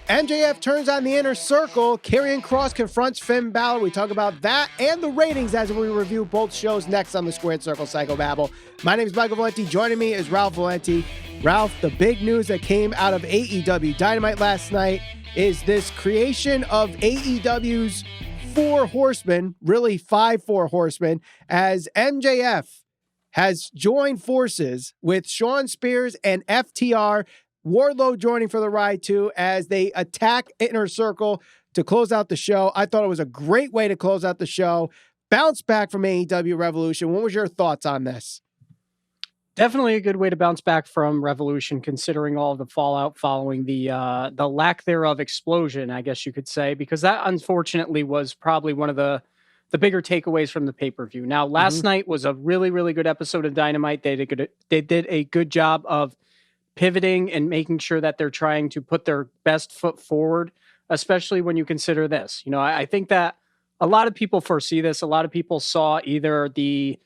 MJF turns on the inner circle. Karrion Kross confronts Finn Balor. We talk about that and the ratings as we review both shows next on the Squared Circle Psychobabble. My name is Michael Valenti. Joining me is Ralph Valenti. Ralph, the big news that came out of AEW Dynamite last night is this creation of AEW's Four Horsemen, really Four Horsemen, as MJF has joined forces with Shawn Spears and FTR. Wardlow joining for the ride too as they attack Inner Circle to close out the show. I thought it was a great way to close out the show. Bounce back from AEW Revolution. What was your thoughts on this? Definitely a good way to bounce back from Revolution, considering all of the fallout following the lack thereof explosion, I guess you could say, because that unfortunately was probably one of the bigger takeaways from the pay-per-view. Now, last night was a really, really good episode of Dynamite. They did a good job of pivoting and making sure that they're trying to put their best foot forward, especially when you consider this. You know, I think that a lot of people foresee this. A lot of people saw either the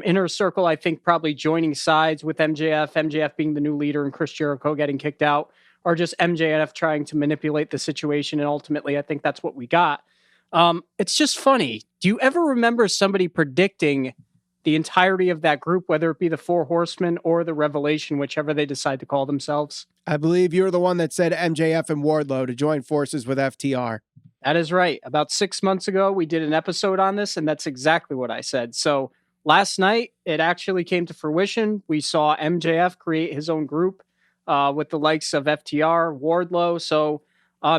Inner Circle, I think, probably joining sides with MJF being the new leader and Chris Jericho getting kicked out, or just MJF trying to manipulate the situation. And ultimately, I think that's what we got. It's just funny. Do you ever remember somebody predicting the entirety of that group, whether it be the Four Horsemen or the Revelation, whichever they decide to call themselves? I believe you're the one that said MJF and Wardlow to join forces with FTR. That is right. About 6 months ago, we did an episode on this, and that's exactly what I said. So last night, it actually came to fruition. We saw MJF create his own group with the likes of FTR, Wardlow. So,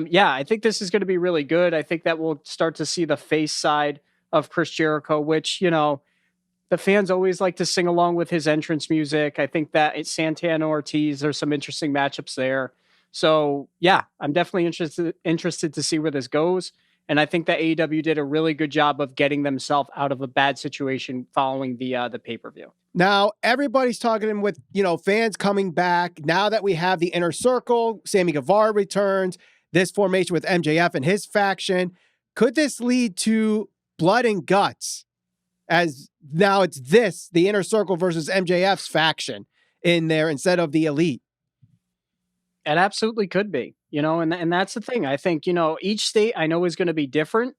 yeah, I think this is going to be really good. I think that we'll start to see the face side of Chris Jericho, which, you know, the fans always like to sing along with his entrance music. I think that it's Santana Ortiz. There's some interesting matchups there. So, yeah, I'm definitely interested to see where this goes. And I think that AEW did a really good job of getting themselves out of a bad situation following the pay-per-view. Now, everybody's talking with, fans coming back. Now that we have the Inner Circle, Sammy Guevara returns, this formation with MJF and his faction. Could this lead to blood and guts? As now it's the Inner Circle versus MJF's faction in there instead of the Elite. It absolutely could be, and that's the thing. I think, each state I know is going to be different.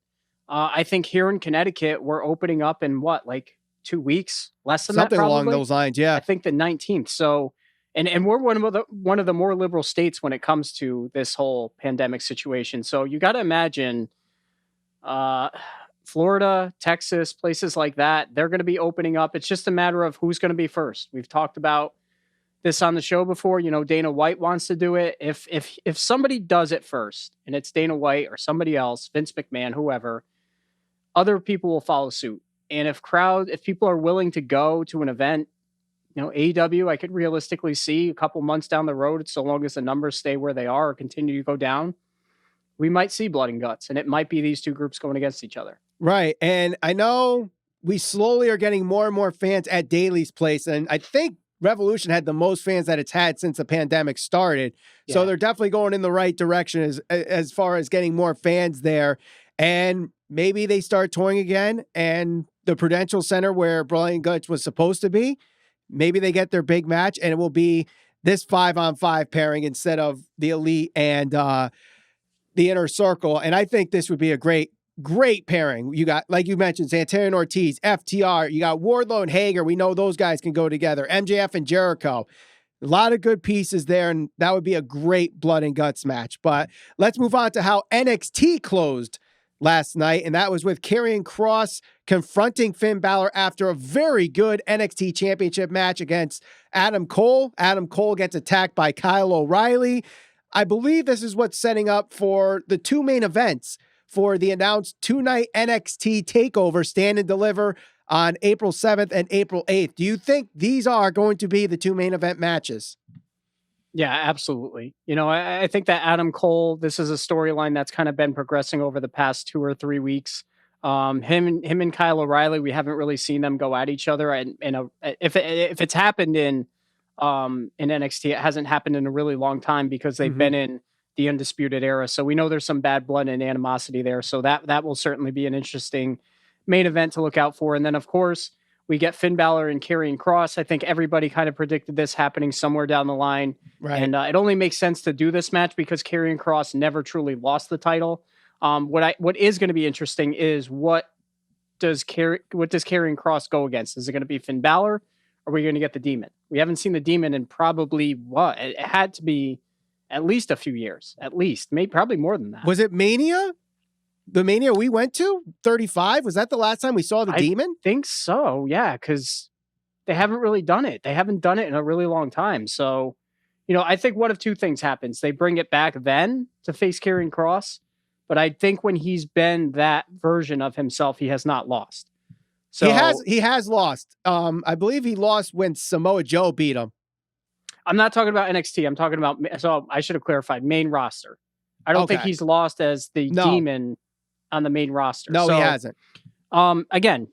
I think here in Connecticut, we're opening up in 2 weeks, less than something that, along those lines. Yeah. I think the 19th. So, and we're one of the more liberal states when it comes to this whole pandemic situation. So you got to imagine, Florida, Texas, places like that, they're going to be opening up. It's just a matter of who's going to be first. We've talked about this on the show before. Dana White wants to do it. If somebody does it first, and it's Dana White or somebody else, Vince McMahon, whoever, other people will follow suit. And if people are willing to go to an event, AEW, I could realistically see a couple months down the road, so long as the numbers stay where they are or continue to go down, we might see blood and guts, and it might be these two groups going against each other. Right. And I know we slowly are getting more and more fans at Daly's place. And I think Revolution had the most fans that it's had since the pandemic started. Yeah. So they're definitely going in the right direction as far as getting more fans there. And maybe they start touring again, and the Prudential Center where Blood and Guts was supposed to be, maybe they get their big match and it will be this 5-on-5 pairing instead of the Elite and the Inner Circle. And I think this would be a great pairing. You got, like you mentioned, Santana and Ortiz, FTR. You got Wardlow and Hager. We know those guys can go together. MJF and Jericho. A lot of good pieces there, and that would be a great blood and guts match. But let's move on to how NXT closed last night, and that was with Karrion Kross confronting Finn Balor after a very good NXT Championship match against Adam Cole. Adam Cole gets attacked by Kyle O'Reilly. I believe this is what's setting up for the two main events for the announced 2-night NXT TakeOver Stand and Deliver on April 7th and April 8th. Do you think these are going to be the two main event matches? Yeah, absolutely. I think that Adam Cole, this is a storyline that's kind of been progressing over the past 2 or 3 weeks. Him and Kyle O'Reilly, we haven't really seen them go at each other. And if it's happened in NXT, it hasn't happened in a really long time because they've been in the Undisputed Era. So we know there's some bad blood and animosity there. So that will certainly be an interesting main event to look out for. And then, of course, We get Finn Balor and Karrion Kross. I think everybody kind of predicted this happening somewhere down the line. Right. And it only makes sense to do this match because Karrion Kross never truly lost the title. What is going to be interesting is what does Karrion Kross go against? Is it going to be Finn Balor? Or are we going to get the Demon? We haven't seen the Demon in probably it had to be at least a few years, at least, maybe probably more than that. Was it Mania? The Mania we went to, 35? Was that the last time we saw the Demon? I think so, yeah, because they haven't really done it. They haven't done it in a really long time. So, I think one of two things happens. They bring it back then to face Karrion Kross, but I think when he's been that version of himself, he has not lost. So he has lost. I believe he lost when Samoa Joe beat him. I'm not talking about NXT. I'm talking about, so I should have clarified, main roster. I don't think he's lost as the Demon on the main roster. No, he hasn't. Again,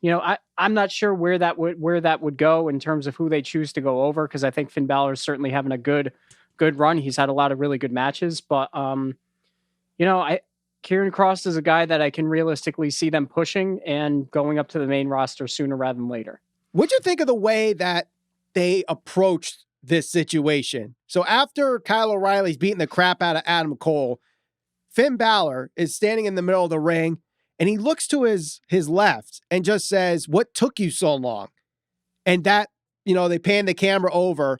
I'm not sure where that would go in terms of who they choose to go over, because I think Finn Balor is certainly having a good run. He's had a lot of really good matches, but Karrion Kross is a guy that I can realistically see them pushing and going up to the main roster sooner rather than later. What'd you think of the way that they approached this situation? So after Kyle O'Reilly's beating the crap out of Adam Cole, Finn Balor is standing in the middle of the ring, and he looks to his left and just says, "What took you so long?" And that, they pan the camera over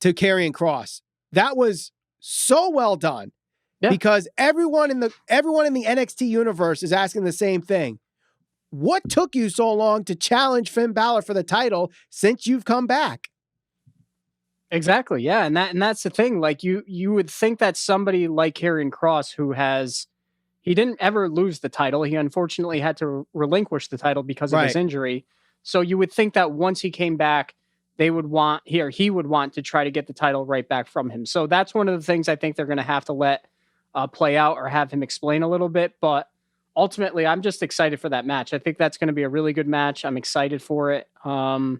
to Karrion Kross. That was so well done, because everyone in the NXT universe is asking the same thing. What took you so long to challenge Finn Balor for the title since you've come back? Exactly. Yeah. And that's the thing. Like you would think that somebody like Karrion Kross, he didn't ever lose the title. He unfortunately had to relinquish the title because of his injury. So you would think that once he came back, he would want to try to get the title right back from him. So that's one of the things I think they're going to have to let play out, or have him explain a little bit. But ultimately, I'm just excited for that match. I think that's going to be a really good match. I'm excited for it. I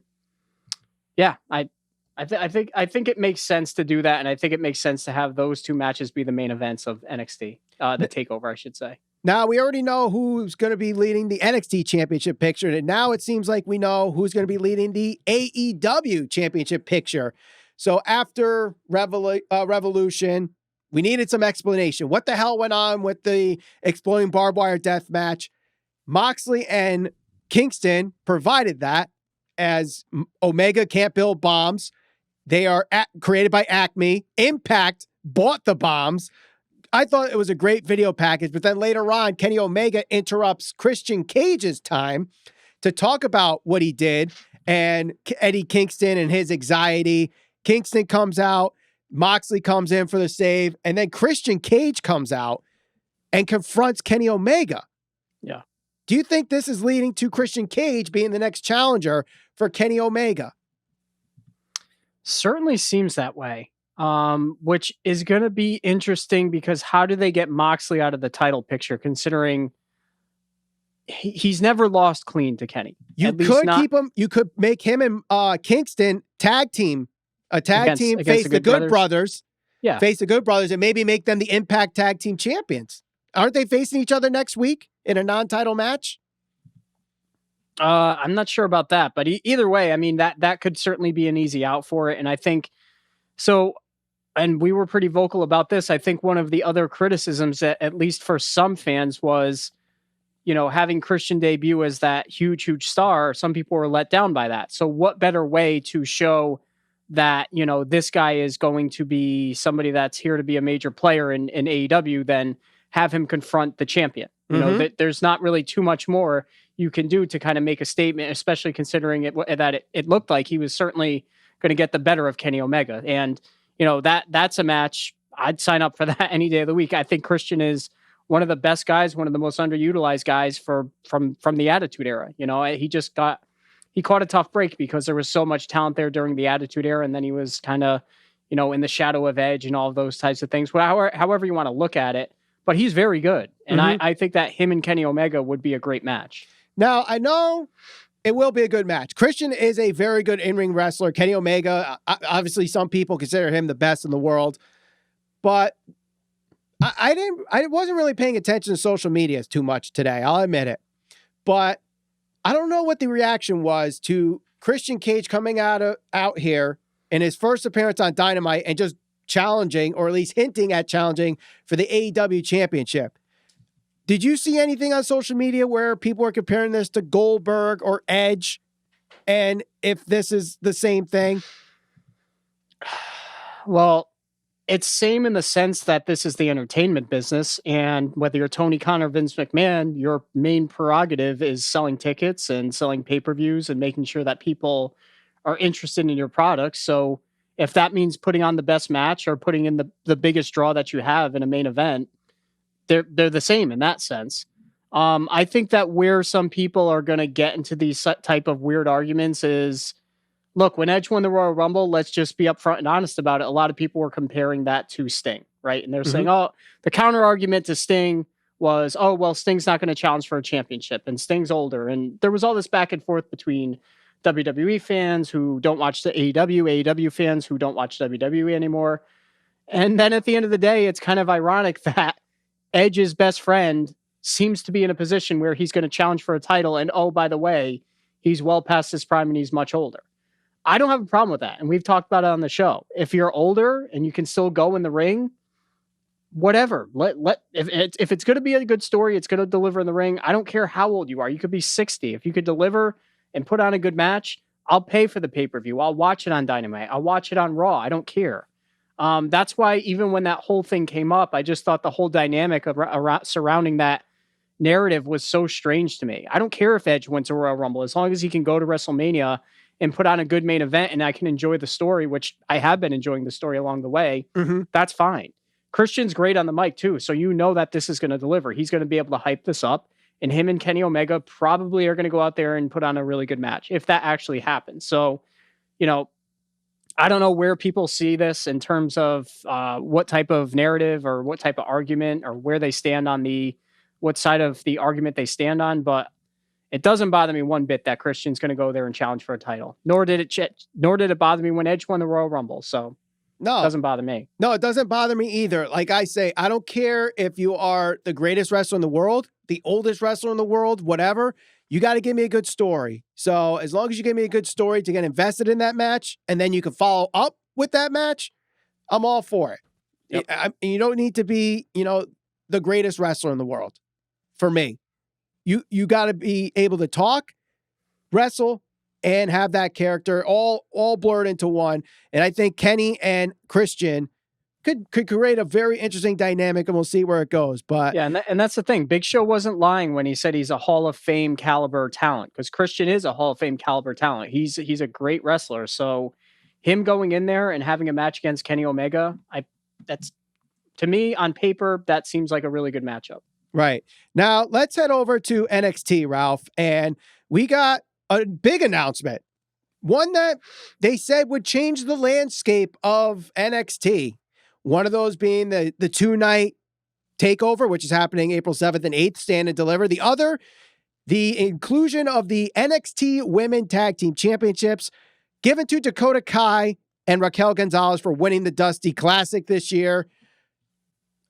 think it makes sense to do that, and I think it makes sense to have those two matches be the main events of NXT, the takeover, I should say. Now, we already know who's going to be leading the NXT Championship picture, and now it seems like we know who's going to be leading the AEW Championship picture. So after Revolution, we needed some explanation. What the hell went on with the exploding barbed wire death match? Moxley and Kingston provided that, as Omega can't build bombs. They are created by Acme. Impact bought the bombs. I thought it was a great video package, but then later on, Kenny Omega interrupts Christian Cage's time to talk about what he did and Eddie Kingston and his anxiety. Kingston comes out, Moxley comes in for the save, and then Christian Cage comes out and confronts Kenny Omega. Yeah. Do you think this is leading to Christian Cage being the next challenger for Kenny Omega? Certainly seems that way, which is going to be interesting, because how do they get Moxley out of the title picture, considering he's never lost clean to Kenny? You could keep him. You could make him and Kingston tag team, face the Good Brothers. Yeah. Face the Good Brothers, and maybe make them the Impact Tag Team Champions. Aren't they facing each other next week in a non-title match? I'm not sure about that, but either way, I mean, that could certainly be an easy out for it. And I think so, and we were pretty vocal about this. I think one of the other criticisms, at least for some fans, was, having Christian debut as that huge star. Some people were let down by that. So what better way to show that, this guy is going to be somebody that's here to be a major player in AEW than have him confront the champion? That there's not really too much more you can do to kind of make a statement, especially considering it looked like he was certainly going to get the better of Kenny Omega. And, that's a match I'd sign up for that any day of the week. I think Christian is one of the best guys, one of the most underutilized guys from the Attitude Era. He caught a tough break because there was so much talent there during the Attitude Era. And then he was kind of, in the shadow of Edge and all of those types of things. Well, however you want to look at it, but he's very good. And I think that him and Kenny Omega would be a great match. Now, I know it will be a good match. Christian is a very good in-ring wrestler. Kenny Omega, obviously some people consider him the best in the world, but I wasn't really paying attention to social media too much today. I'll admit it. But I don't know what the reaction was to Christian Cage coming out here in his first appearance on Dynamite and just challenging, or at least hinting at challenging, for the AEW championship. Did you see anything on social media where people are comparing this to Goldberg or Edge? And if this is the same thing? Well, it's same in the sense that this is the entertainment business, and whether you're Tony Khan or Vince McMahon, your main prerogative is selling tickets and selling pay-per-views and making sure that people are interested in your product. So if that means putting on the best match or putting in the biggest draw that you have in a main event, they're the same in that sense. I think that where some people are going to get into these type of weird arguments is, look, when Edge won the Royal Rumble, let's just be upfront and honest about it. A lot of people were comparing that to Sting, right? And they're saying, oh, the counter argument to Sting was, oh, well, Sting's not going to challenge for a championship and Sting's older. And there was all this back and forth between WWE fans who don't watch the AEW fans who don't watch WWE anymore. And then at the end of the day, it's kind of ironic that Edge's best friend seems to be in a position where he's going to challenge for a title. And oh, by the way, he's well past his prime and he's much older. I don't have a problem with that. And we've talked about it on the show. If you're older and you can still go in the ring, whatever. If it's going to be a good story, it's going to deliver in the ring. I don't care how old you are. You could be 60. If you could deliver and put on a good match, I'll pay for the pay-per-view. I'll watch it on Dynamite. I'll watch it on Raw. I don't care. That's why even when that whole thing came up, I just thought the whole dynamic surrounding that narrative was so strange to me. I don't care if Edge wins a Royal Rumble, as long as he can go to WrestleMania and put on a good main event and I can enjoy the story, which I have been enjoying the story along the way. That's fine. Christian's great on the mic too. So you know that this is going to deliver. He's going to be able to hype this up, and him and Kenny Omega probably are going to go out there and put on a really good match if that actually happens. So, I don't know where people see this in terms of what type of narrative or what type of argument or where they stand on what side of the argument they stand on, but it doesn't bother me one bit that Christian's going to go there and challenge for a title. Nor did it bother me when Edge won the Royal Rumble. So no, it doesn't bother me. No, it doesn't bother me either. Like I say, I don't care if you are the greatest wrestler in the world, the oldest wrestler in the world, whatever. You got to give me a good story. So as long as you give me a good story to get invested in that match, and then you can follow up with that match, I'm all for it. Yep. You don't need to be, the greatest wrestler in the world. For me, you got to be able to talk, wrestle, and have that character all blurred into one. And I think Kenny and Christian could create a very interesting dynamic, and we'll see where it goes. But yeah, and that's the thing. Big Show wasn't lying when he said he's a Hall of Fame caliber talent, because Christian is a Hall of Fame caliber talent. He's a great wrestler. So him going in there and having a match against Kenny Omega, that's, to me, on paper, that seems like a really good matchup. Right. Now let's head over to NXT, Ralph, and we got a big announcement. One that they said would change the landscape of NXT. One of those being the 2-night takeover, which is happening April 7th and 8th, Stand and Deliver. The other, the inclusion of the NXT Women Tag Team Championships given to Dakota Kai and Raquel Gonzalez for winning the Dusty Classic this year.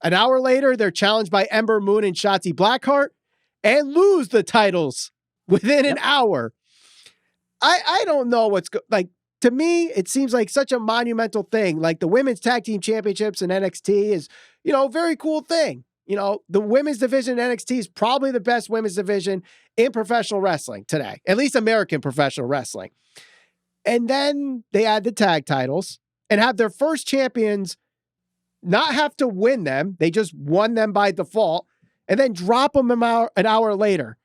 An hour later, they're challenged by Ember Moon and Shotzi Blackheart and lose the titles within an hour. I don't know what's like. To me, it seems like such a monumental thing. Like the women's tag team championships in NXT is, a very cool thing. The women's division in NXT is probably the best women's division in professional wrestling today, at least American professional wrestling. And then they add the tag titles and have their first champions not have to win them. They just won them by default and then drop them an hour later.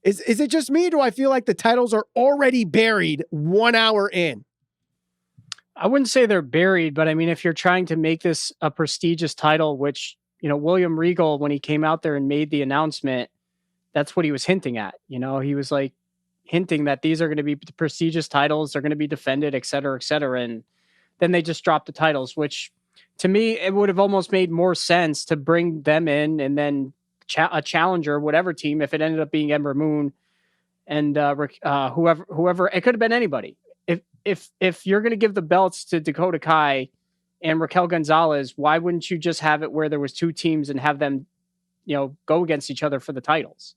Is it just me? Or do I feel like the titles are already buried 1 hour in? I wouldn't say they're buried, but I mean, if you're trying to make this a prestigious title, which, William Regal, when he came out there and made the announcement, that's what he was hinting at. He was like hinting that these are going to be prestigious titles. They're going to be defended, et cetera, et cetera. And then they just dropped the titles, which to me, it would have almost made more sense to bring them in and then a challenger, whatever team, if it ended up being Ember Moon and whoever, it could have been anybody. If you're going to give the belts to Dakota Kai and Raquel Gonzalez, why wouldn't you just have it where there was two teams and have them, go against each other for the titles?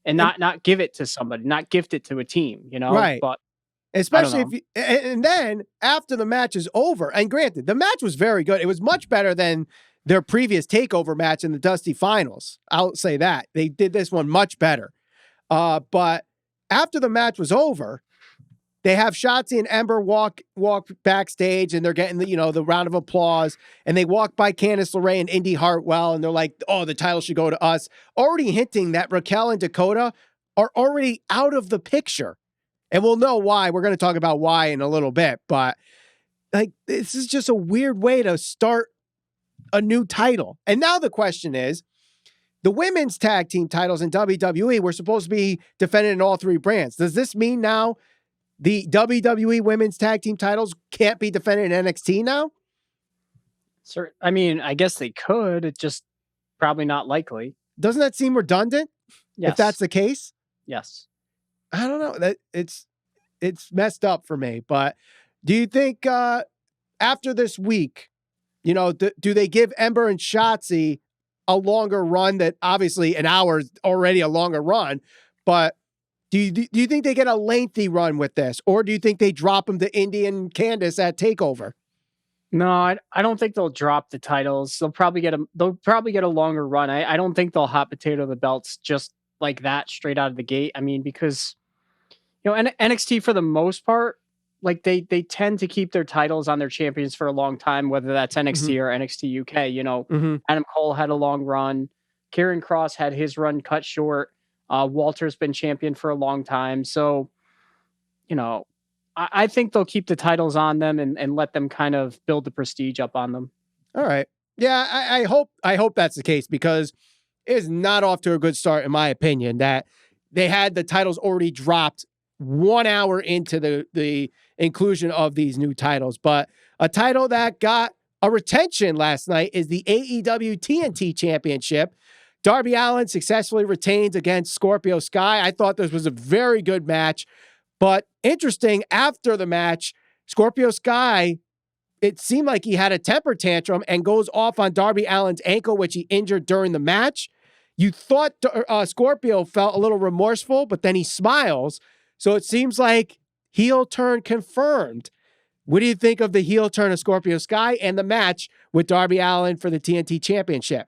and not give it to somebody, not gift it to a team, Right. But especially if and then after the match is over, and granted, the match was very good. It was much better than their previous takeover match in the Dusty Finals. I'll say that. They did this one much better. But after the match was over, they have Shotzi and Ember walk backstage, and they're getting the round of applause, and they walk by Candice LeRae and Indy Hartwell, and they're like, "Oh, the title should go to us," already hinting that Raquel and Dakota are already out of the picture. And we'll know why. We're going to talk about why in a little bit, but like, this is just a weird way to start a new title. And now the question is, the women's tag team titles in WWE were supposed to be defended in all three brands. Does this mean now the WWE women's tag team titles can't be defended in NXT now? I mean, I guess they could. It's just probably not likely. Doesn't that seem redundant? Yes. If that's the case? Yes. I don't know. That it's messed up for me. But do you think after this week, do they give Ember and Shotzi a longer run? That obviously an hour is already a longer run, but do you think they get a lengthy run with this, or do you think they drop them to Indy and Candice at TakeOver? No, I don't think they'll drop the titles. They'll probably get a longer run. I don't think they'll hot potato the belts just like that straight out of the gate. I mean, because NXT for the most part, like they tend to keep their titles on their champions for a long time, whether that's NXT or NXT UK. Adam Cole had a long run. Karrion Kross had his run cut short. Walter's been champion for a long time. So, I think they'll keep the titles on them and let them kind of build the prestige up on them. All right. Yeah, I hope that's the case, because it is not off to a good start, in my opinion, that they had the titles already dropped 1 hour into the inclusion of these new titles. But a title that got a retention last night is the AEW TNT Championship. Darby Allin successfully retains against Scorpio Sky. I thought this was a very good match, but interesting, after the match, Scorpio Sky, it seemed like he had a temper tantrum and goes off on Darby Allin's ankle, which he injured during the match. You thought Scorpio felt a little remorseful, but then he smiles. So it seems like heel turn confirmed. What do you think of the heel turn of Scorpio Sky and the match with Darby Allin for the TNT Championship?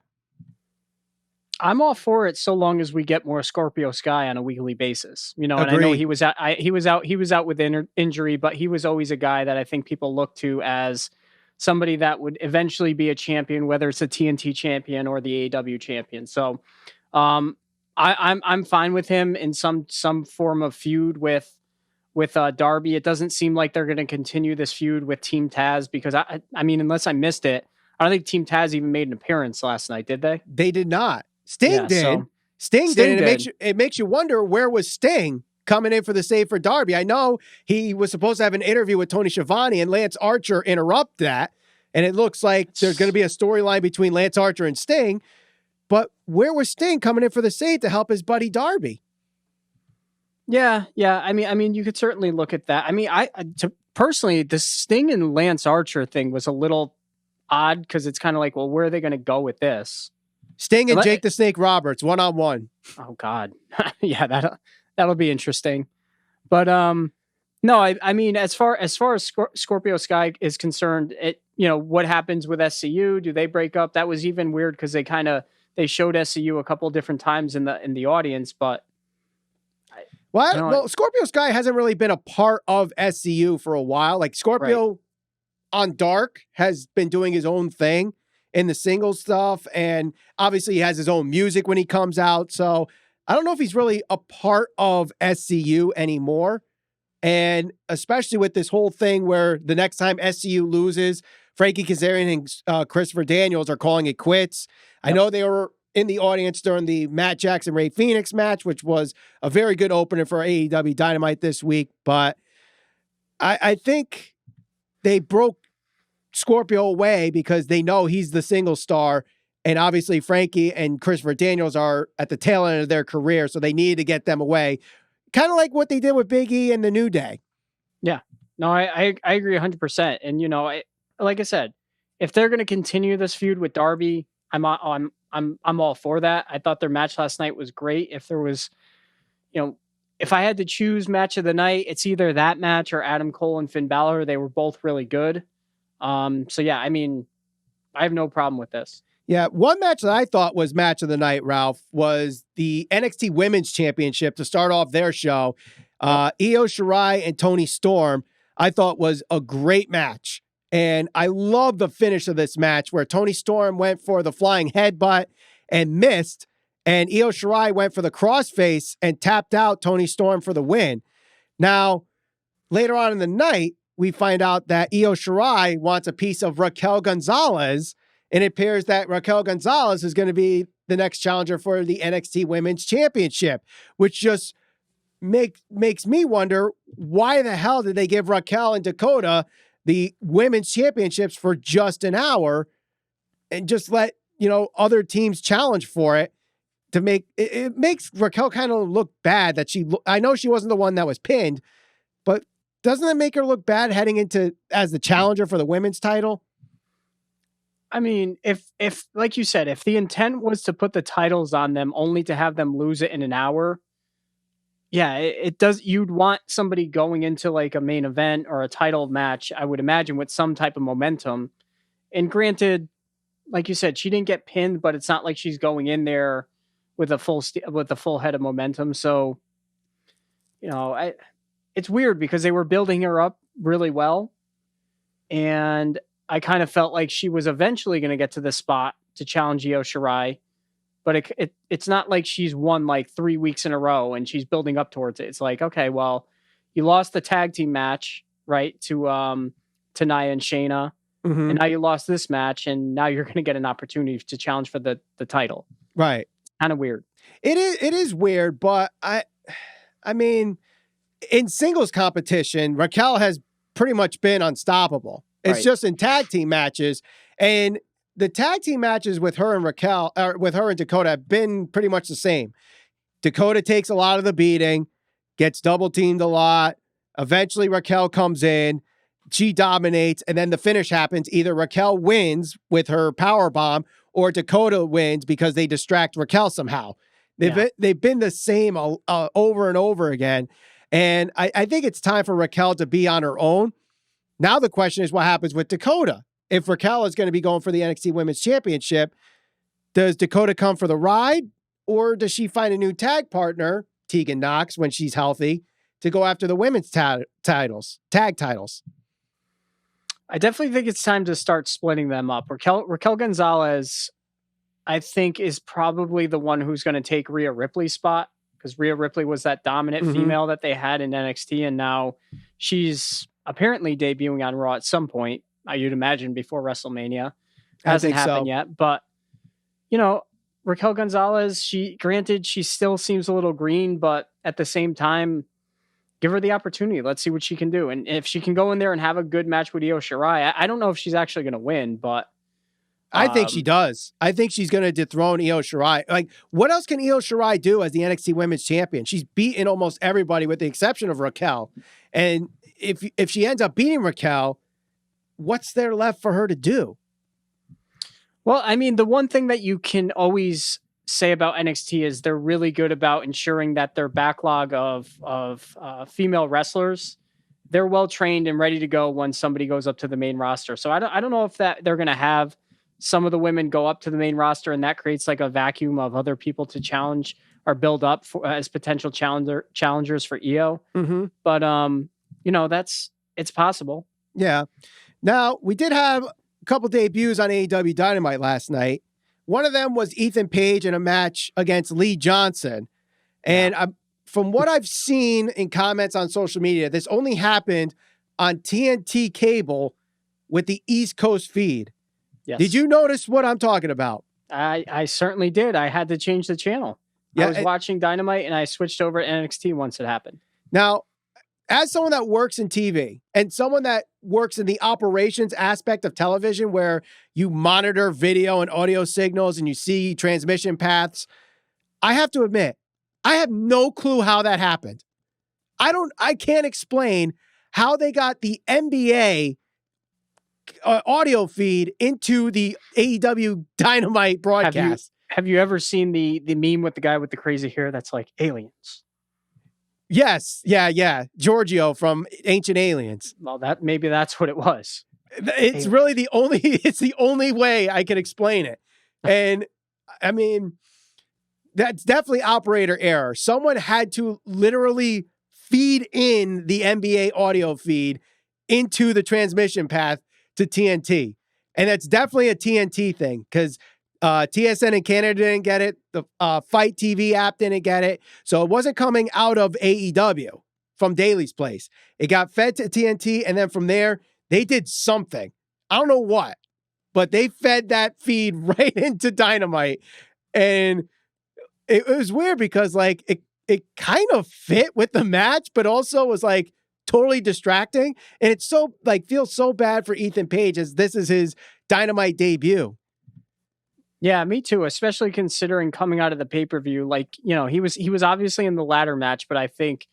I'm all for it, so long as we get more Scorpio Sky on a weekly basis. And Agreed. I know he was out with injury, but he was always a guy that I think people look to as somebody that would eventually be a champion, whether it's a TNT champion or the AEW champion. So, I'm fine with him in some form of feud with Darby. It doesn't seem like they're going to continue this feud with Team Taz, because I mean, unless I missed it, I don't think Team Taz even made an appearance last night, did they? They did not. Sting did. Sting did. And it makes you wonder, where was Sting coming in for the save for Darby? I know he was supposed to have an interview with Tony Schiavone, and Lance Archer interrupted that. And it looks like there's going to be a storyline between Lance Archer and Sting. But where was Sting coming in for the save to help his buddy Darby? Yeah. I mean, you could certainly look at that. I mean, personally, the Sting and Lance Archer thing was a little odd, because it's kind of like, well, where are they going to go with this? Sting and Jake the Snake Roberts, 1-on-1. Oh God. Yeah, that'll be interesting. But no, I mean, as far as Scorpio Sky is concerned, what happens with SCU? Do they break up? That was even weird, because they showed SCU a couple different times in the audience, but well, Scorpio Sky hasn't really been a part of SCU for a while. Like, Scorpio on Dark has been doing his own thing in the singles stuff, and obviously he has his own music when he comes out. So I don't know if he's really a part of SCU anymore. And especially with this whole thing where the next time SCU loses, Frankie Kazarian and Christopher Daniels are calling it quits. Yep. I know they were in the audience during the Matt Jackson Ray Phoenix match, which was a very good opener for AEW Dynamite this week. But I think they broke Scorpio away because they know he's the single star, and obviously Frankie and Christopher Daniels are at the tail end of their career, so they needed to get them away, kind of like what they did with Big E and the New Day. Yeah, no, I agree 100%. And like I said, if they're going to continue this feud with Darby, I'm all for that. I thought their match last night was great. If there was if I had to choose match of the night, it's either that match or Adam Cole and Finn Balor. They were both really good. So yeah, I mean, I have no problem with this. Yeah, one match that I thought was match of the night, Ralph, was the NXT Women's Championship to start off their show. Io Shirai and Toni Storm, I thought was a great match. And I love the finish of this match where Toni Storm went for the flying headbutt and missed, and Io Shirai went for the crossface and tapped out Toni Storm for the win. Now, later on in the night, we find out that Io Shirai wants a piece of Raquel Gonzalez, and it appears that Raquel Gonzalez is going to be the next challenger for the NXT Women's Championship, which just makes me wonder, why the hell did they give Raquel and Dakota the Women's Championships for just an hour and just let, other teams challenge for it? To make it makes Raquel kind of look bad that I know she wasn't the one that was pinned, but doesn't it make her look bad heading into as the challenger for the women's title? I mean, if like you said, if the intent was to put the titles on them only to have them lose it in an hour, yeah, it does. You'd want somebody going into like a main event or a title match, I would imagine, with some type of momentum. And granted, like you said, she didn't get pinned, but it's not like she's going in there with a full head of momentum. So, it's weird because they were building her up really well, and I kind of felt like she was eventually going to get to the spot to challenge Io Shirai, but it's not like she's won like 3 weeks in a row and she's building up towards it. It's like, okay, well, you lost the tag team match, right, to Nia and Shayna, and now you lost this match, and now you're going to get an opportunity to challenge for the title. Right. Kind of weird. It is weird, but I mean, in singles competition, Raquel has pretty much been unstoppable. It's just in tag team matches, and the tag team matches with her and Raquel, or with her and Dakota, have been pretty much the same. Dakota takes a lot of the beating, gets double teamed a lot. Eventually, Raquel comes in, she dominates, and then the finish happens. Either Raquel wins with her power bomb, or Dakota wins because they distract Raquel somehow. They've been the same over and over again, and I think it's time for Raquel to be on her own. Now the question is, what happens with Dakota? If Raquel is going to be going for the NXT Women's Championship, does Dakota come for the ride, or does she find a new tag partner, Tegan Nox, when she's healthy, to go after the women's tag titles? I definitely think it's time to start splitting them up. Raquel Gonzalez, I think, is probably the one who's going to take Rhea Ripley's spot, because Rhea Ripley was that dominant female that they had in NXT, and now she's apparently debuting on Raw at some point, you'd imagine before WrestleMania. Hasn't happened yet, but Raquel Gonzalez, she still seems a little green, but at the same time, give her the opportunity. Let's see what she can do. And if she can go in there and have a good match with Io Shirai, I don't know if she's actually going to win, but I think she does. I think she's going to dethrone Io Shirai. Like, what else can Io Shirai do as the NXT Women's Champion? She's beaten almost everybody with the exception of Raquel. And if she ends up beating Raquel, what's there left for her to do? Well, I mean, the one thing that you can always say about NXT is they're really good about ensuring that their backlog of female wrestlers, they're well trained and ready to go when somebody goes up to the main roster. So I don't know if that they're going to have some of the women go up to the main roster, and that creates like a vacuum of other people to challenge or build up for, as potential challengers for Io. But it's possible. Yeah. Now, we did have a couple debuts on AEW Dynamite last night. One of them was Ethan Page in a match against Lee Johnson. And from what I've seen in comments on social media, this only happened on TNT cable with the East Coast feed. Yes. Did you notice what I'm talking about? I certainly did. I had to change the channel. I was watching Dynamite and I switched over to NXT once it happened. Now, as someone that works in TV and someone that works in the operations aspect of television, where you monitor video and audio signals and you see transmission paths, I have to admit, I have no clue how that happened. I can't explain how they got the NBA audio feed into the AEW Dynamite broadcast. Have you ever seen the meme with the guy with the crazy hair that's like aliens? Yes. Yeah. Giorgio from Ancient Aliens. Well, that's what it was. It's really it's the only way I can explain it. And I mean, that's definitely operator error. Someone had to literally feed in the NBA audio feed into the transmission path to TNT. And that's definitely a TNT thing because TSN in Canada didn't get it. The Fight TV app didn't get it. So it wasn't coming out of AEW from Daly's place. It got fed to TNT. And then from there, they did something. I don't know what, but they fed that feed right into Dynamite. And it was weird because like it kind of fit with the match, but also was like totally distracting. And it's so like feels so bad for Ethan Page as this is his Dynamite debut. Yeah, me too, especially considering coming out of the pay-per-view, like, he was obviously in the ladder match, but I think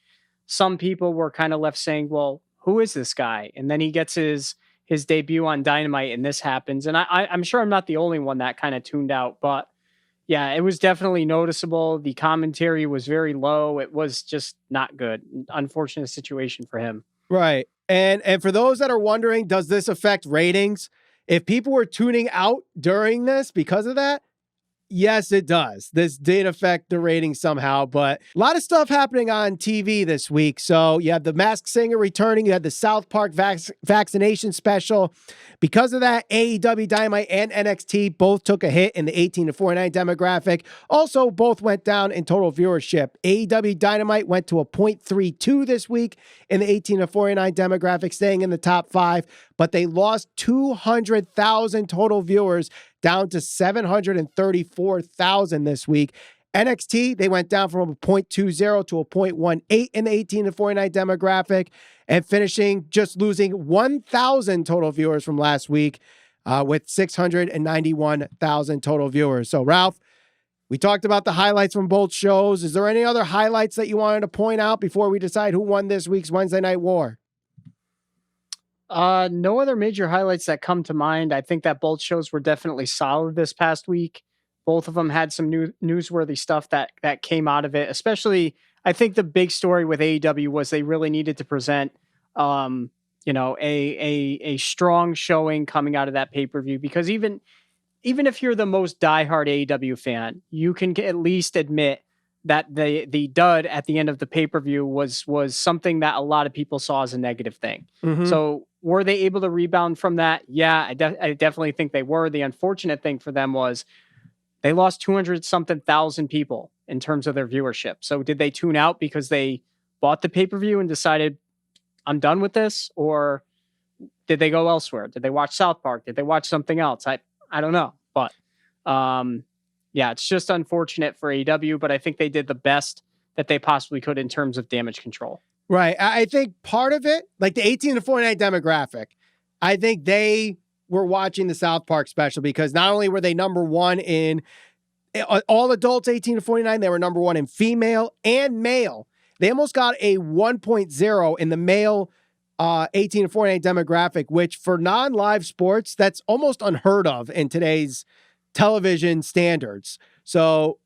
some people were kind of left saying, well, who is this guy? And then he gets his debut on Dynamite and this happens. And I'm sure I'm not the only one that kind of tuned out, but yeah, it was definitely noticeable. The commentary was very low. It was just not good. Unfortunate situation for him. Right. And for those that are wondering, does this affect ratings? If people were tuning out during this because of that, yes, it does. This did affect the ratings somehow, but a lot of stuff happening on TV this week. So you have the Masked Singer returning. You had the South Park vaccination special. Because of that, AEW Dynamite and NXT both took a hit in the 18 to 49 demographic. Also, both went down in total viewership. AEW Dynamite went to a 0.32 this week in the 18 to 49 demographic, staying in the top 5, but they lost 200,000 total viewers down to 734,000 this week. NXT, they went down from a 0.20 to a 0.18 in the 18 to 49 demographic and finishing just losing 1,000 total viewers from last week with 691,000 total viewers. So, Ralph, we talked about the highlights from both shows. Is there any other highlights that you wanted to point out before we decide who won this week's Wednesday Night War? No other major highlights that come to mind. I think that both shows were definitely solid this past week. Both of them had some newsworthy stuff that came out of it. Especially, I think the big story with AEW was they really needed to present, a strong showing coming out of that pay-per-view. Because even if you're the most diehard AEW fan, you can at least admit that the dud at the end of the pay-per-view was something that a lot of people saw as a negative thing. Mm-hmm. So were they able to rebound from that? Yeah, I definitely think they were. The unfortunate thing for them was they lost 200-something thousand people in terms of their viewership. So did they tune out because they bought the pay-per-view and decided, I'm done with this? Or did they go elsewhere? Did they watch South Park? Did they watch something else? I don't know. But yeah, it's just unfortunate for AEW, but I think they did the best that they possibly could in terms of damage control. Right. I think part of it, like the 18 to 49 demographic, I think they were watching the South Park special because not only were they number one in all adults 18 to 49, they were number one in female and male. They almost got a 1.0 in the male 18 to 49 demographic, which for non-live sports, that's almost unheard of in today's television standards. So,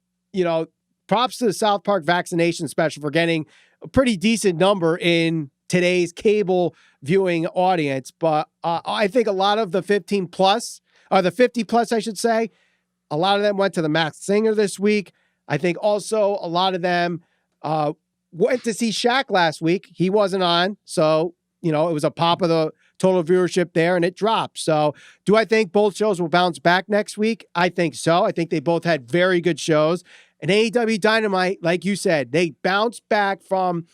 props to the South Park vaccination special for getting a pretty decent number in today's cable viewing audience. But I think a lot of the 15 plus, or the 50 plus, I should say, a lot of them went to the Masked Singer this week. I think also a lot of them went to see Shaq last week. He wasn't on. So, it was a pop of the total viewership there and it dropped. So do I think both shows will bounce back next week? I think so. I think they both had very good shows. And AEW Dynamite, like you said, they bounced back from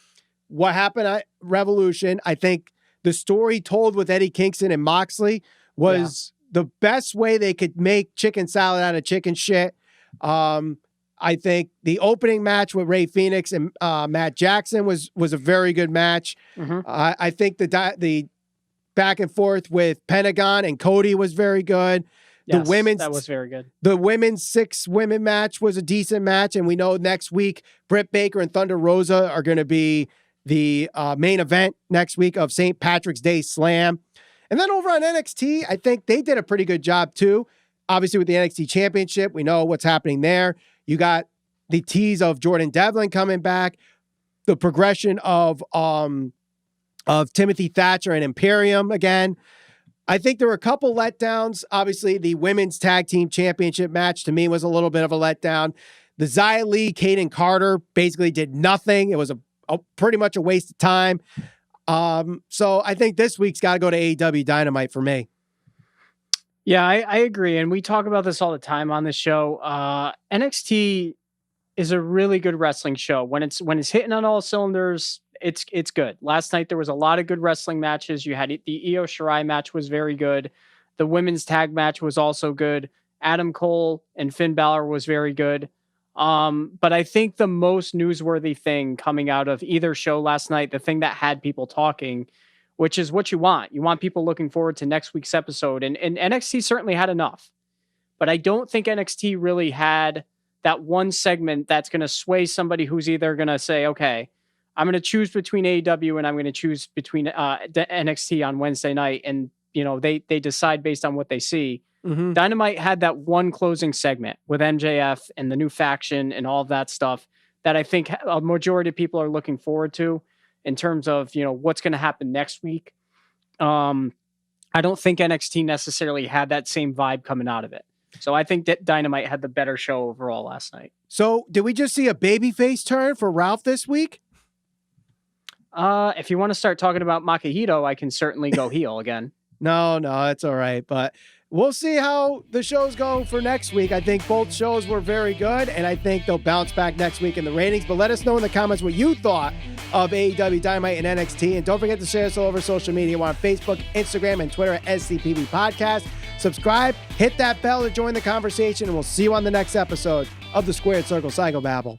what happened at Revolution. I think the story told with Eddie Kingston and Moxley was the best way they could make chicken salad out of chicken shit. I think the opening match with Rey Fenix and Matt Jackson was a very good match. Mm-hmm. I think the back and forth with Pentagon and Cody was very good. Yes, that was very good. The women's 6-women match was a decent match, and we know next week Britt Baker and Thunder Rosa are going to be the main event next week of St. Patrick's Day Slam. And then over on NXT, I think they did a pretty good job too. Obviously with the NXT Championship, we know what's happening there. You got the tease of Jordan Devlin coming back. the progression of Timothy Thatcher and Imperium again. I think there were a couple letdowns. Obviously, the women's tag team championship match to me was a little bit of a letdown. The Xia Li, Kaden Carter basically did nothing. It was a pretty much a waste of time. So I think this week's got to go to AEW Dynamite for me. Yeah, I agree. And we talk about this all the time on this show. NXT is a really good wrestling show. When it's hitting on all cylinders, it's good. Last night there was a lot of good wrestling matches. You had the Io Shirai match was very good. The women's tag match was also good. Adam Cole and Finn Balor was very good. But I think the most newsworthy thing coming out of either show last night, the thing that had people talking, which is what you want. You want people looking forward to next week's episode. And NXT certainly had enough. But I don't think NXT really had that one segment that's going to sway somebody who's either going to say, okay, I'm going to choose between AEW and I'm going to choose between NXT on Wednesday night. And, they decide based on what they see. Mm-hmm. Dynamite had that one closing segment with MJF and the new faction and all of that stuff that I think a majority of people are looking forward to in terms of, what's going to happen next week. I don't think NXT necessarily had that same vibe coming out of it. So I think that Dynamite had the better show overall last night. So did we just see a babyface turn for Ralph this week? If you want to start talking about Makihito, I can certainly go heel again. No, it's all right. But we'll see how the shows go for next week. I think both shows were very good, and I think they'll bounce back next week in the ratings. But let us know in the comments what you thought of AEW Dynamite and NXT. And don't forget to share us all over social media. We're on Facebook, Instagram, and Twitter at SCPB Podcast. Subscribe, hit that bell to join the conversation, and we'll see you on the next episode of the Squared Circle Psychobabble.